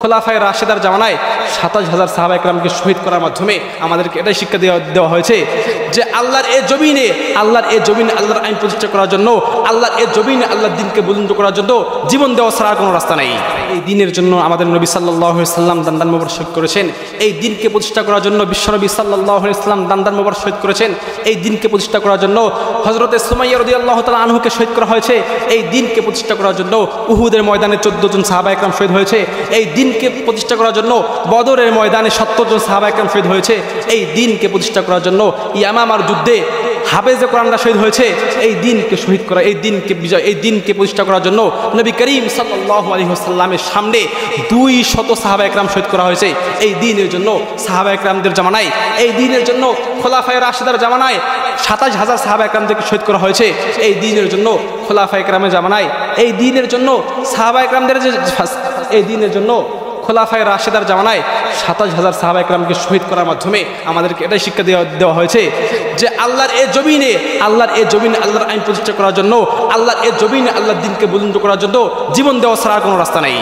খোলাফায়ে রাশেদার জামানায় ২৭,০০০ সাহাবা একরামকে শহীদ করার মাধ্যমে আমাদেরকে এটাই শিক্ষা দেওয়া হয়েছে যে আল্লাহর এই জমিনে আল্লাহর আইন প্রতিষ্ঠা করার জন্য, আল্লাহর এই জমিনে আল্লাহর দ্বীনকে বুলন্দ করার জন্য জীবন দেওয়া ছাড়া কোনো রাস্তা নেই। এই দ্বীনের জন্য আমাদের নবী সাল্লাল্লাহু আলাইহি ওয়াসাল্লাম দান মোবারক শহীদ করেছেন। এই দ্বীনকে প্রতিষ্ঠা করার জন্য বিশ্বনবী সাল্লাল্লাহু আলাইহি ওয়াসাল্লাম দান মোবারক শহীদ করেছেন। এই দ্বীনকে প্রতিষ্ঠা করার জন্য হযরতে সুমাইয়া রাদিয়াল্লাহু তাআলা আনহুকে শহীদ করা হয়েছে। এই দ্বীনকে প্রতিষ্ঠা করার জন্য উহুদের ময়দানে ১৪ জন সাহাবা একরাম শহীদ হয়েছে। এই দ্বীনকে প্রতিষ্ঠা করার জন্য বদরের ময়দানে ৭০ জন সাহাবা একরাম শহীদ হয়েছে। এই দ্বীনকে প্রতিষ্ঠা করার জন্য ইয়ামামার যুদ্ধে হাফেজে কোরআনরা শহীদ হয়েছে। এই দ্বীনকে শহীদ করা, এই দ্বীনকে প্রতিষ্ঠা করার জন্য নবী করিম সাল্লাল্লাহু আলাইহি ওয়াসাল্লামের সামনে ২০০ সাহাবা একরাম শহীদ করা হয়েছে। এই দ্বীনের জন্য সাহাবা একরামদের জামানায়, এই দ্বীনের জন্য খোলাফায়ে রাশেদার জামানায় ২৭,০০০ সাহাবা একরামদেরকে শহীদ করা হয়েছে। এই দ্বীনের জন্য খোলাফায়ে কেরামের জামানায়, এই দ্বীনের জন্য সাহাবা একরামদের এই দ্বীনের জন্য খোলাফায়ে রাশেদার জামানায় ২৭,০০০ সাহাবা একরামকে শহীদ করার মাধ্যমে আমাদেরকে এটাই শিক্ষা দেওয়া হয়েছে যে আল্লাহর এই জমিনে আল্লাহর আইন প্রতিষ্ঠা করার জন্য, আল্লাহর এই জমিনে আল্লাহর দ্বীনকে বুলন্দ করার জন্য জীবন দেওয়া ছাড়া কোনো রাস্তা নেই।